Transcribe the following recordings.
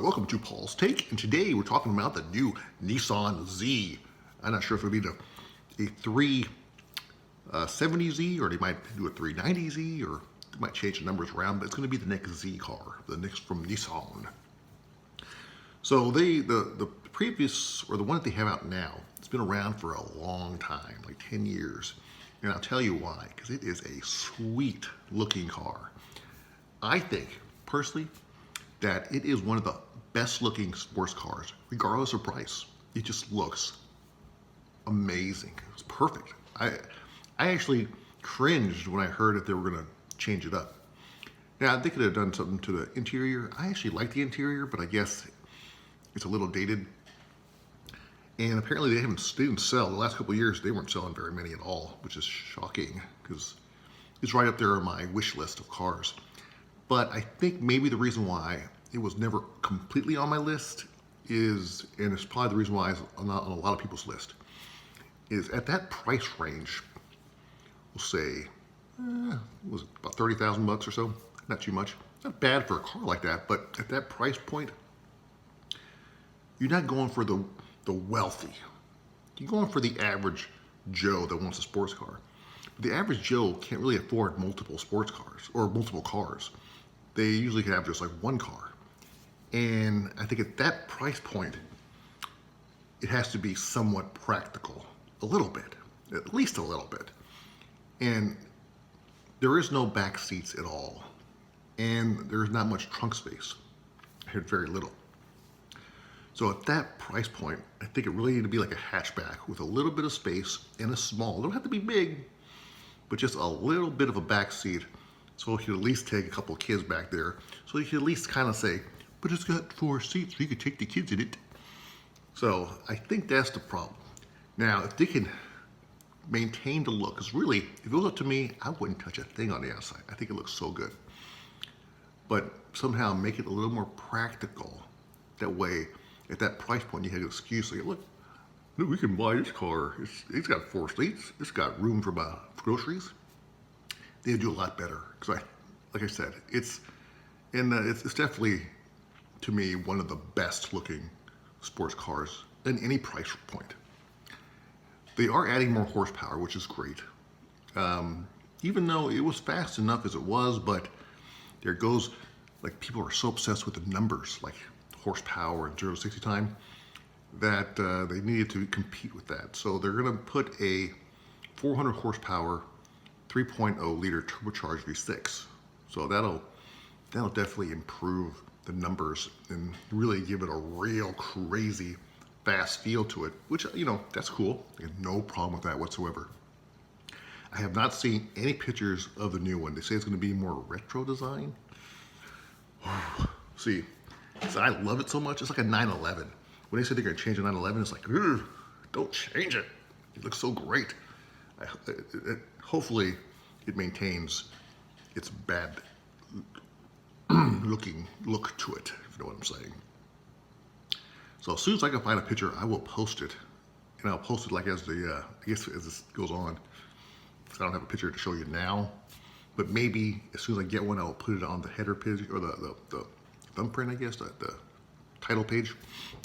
welcome to Paul's Take, and today we're talking about the new Nissan Z. I'm not sure if it'll be a 370Z or they might do a 390Z or they might change the numbers around, but it's going to be the next Z car, the next from Nissan. So the previous, or the one that they have out now, it's been around for a long time, like 10 years. And I'll tell you why, because it is a sweet looking car. I think, personally, that it is one of the best looking sports cars, regardless of price. It just looks amazing. It's perfect. I actually cringed when I heard that they were going to change it up. Now, they could have done something to the interior. I actually like the interior, but I guess it's a little dated. And apparently they didn't sell. The last couple of years, they weren't selling very many at all, which is shocking because it's right up there on my wish list of cars. But I think maybe the reason why it was never completely on my list is, and it's probably the reason why it's not on a lot of people's list, is at that price range, we'll say, was it about 30,000 bucks or so? Not too much. Not bad for a car like that, but at that price point, you're not going for the wealthy. You're going for the average Joe that wants a sports car. But the average Joe can't really afford multiple sports cars or multiple cars. They usually can have just like one car. And I think at that price point, it has to be somewhat practical, a little bit, at least a little bit. And there is no back seats at all. And there's not much trunk space. I had very little. So at that price point, I think it really needed to be like a hatchback with a little bit of space and a small, it don't have to be big, but just a little bit of a back seat. So you could at least take a couple of kids back there. So you could at least kind of say, but it's got 4 seats, so you could take the kids in it. So I think that's the problem. Now, if they can maintain the look, because really, if it was up to me, I wouldn't touch a thing on the outside. I think it looks so good. But somehow make it a little more practical. That way, at that price point, you have an excuse like, look, we can buy this car. It's got 4 seats. It's got room for groceries. They'd do a lot better because, like I said, it's definitely, to me, one of the best looking sports cars in any price point. They are adding more horsepower, which is great. Even though it was fast enough as it was, but there goes, like, people are so obsessed with the numbers, like horsepower and 0 to 60 time, that they needed to compete with that. So they're going to put a 400 horsepower 3.0 liter turbocharged V6. So that'll definitely improve the numbers and really give it a real crazy fast feel to it, which, you know, that's cool. I have no problem with that whatsoever. I have not seen any pictures of the new one. They say it's going to be more retro design. See, so I love it so much. It's like a 911. When they said they're going to change a 911, it's like, don't change it. It looks so great. Hopefully, it maintains its bad looking look to it, if you know what I'm saying. So as soon as I can find a picture, I will post it. And I'll post it like as I guess as this goes on. Because I don't have a picture to show you now. But maybe as soon as I get one, I'll put it on the header page, or the thumbprint, I guess, the title page.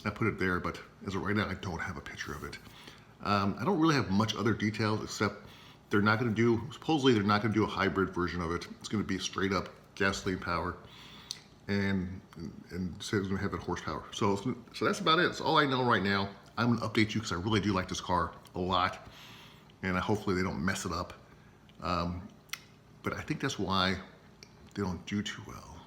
I put it there, but as of right now, I don't have a picture of it. I don't really have much other details except supposedly they're not going to do a hybrid version of it. It's going to be straight up gasoline power and say it's going to have that horsepower. So that's about it. That's all I know right now. I'm going to update you because I really do like this car a lot, and hopefully they don't mess it up. But I think that's why they don't do too well.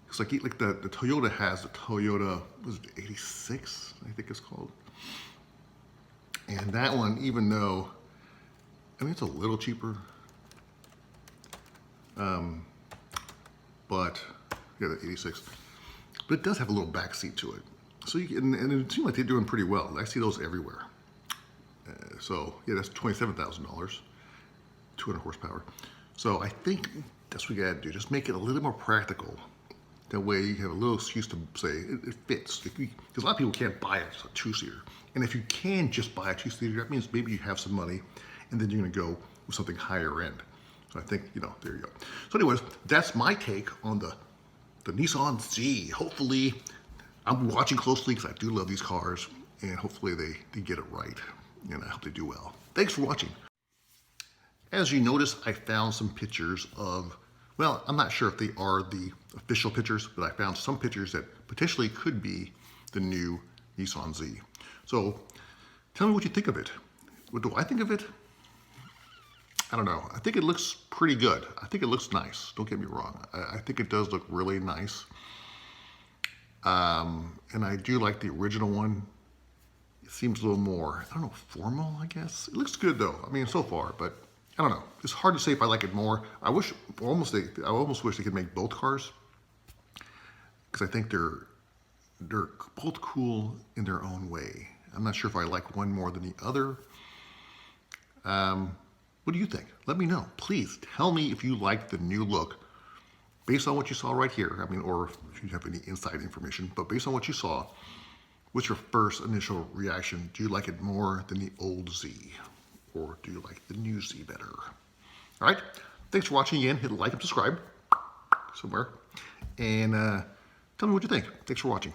It's like the Toyota has the Toyota, was it 86, I think it's called. And that one, even though, I mean, it's a little cheaper, but yeah, the 86, but it does have a little back seat to it. So and it seems like they're doing pretty well. I see those everywhere. So yeah, that's $27,000, 200 horsepower. So I think that's what you gotta do. Just make it a little more practical. That way you have a little excuse to say it fits. Because a lot of people can't buy a 2-seater. And if you can just buy a 2-seater, that means maybe you have some money and then you're gonna go with something higher end. So I think, there you go. So anyways, that's my take on the the Nissan Z. Hopefully, I'm watching closely because I do love these cars, and hopefully they get it right, and I hope they do well. Thanks for watching. As you notice, I found some pictures of, well, I'm not sure if they are the official pictures, but I found some pictures that potentially could be the new Nissan Z. So tell me what you think of it. What do I think of it? I don't know. I think it looks pretty good. I think it looks nice. Don't get me wrong. I think it does look really nice. And I do like the original one. It seems a little more, I don't know, formal, I guess. It looks good though. I mean, so far, but I don't know. It's hard to say if I like it more. I almost wish they could make both cars, because I think they're both cool in their own way. I'm not sure if I like one more than the other. What do you think? Let me know. Please tell me if you like the new look based on what you saw right here. I mean, or if you have any inside information, but based on what you saw, what's your first initial reaction? Do you like it more than the old Z? Or do you like the new Z better? All right. Thanks for watching again. Hit like and subscribe somewhere. And tell me what you think. Thanks for watching.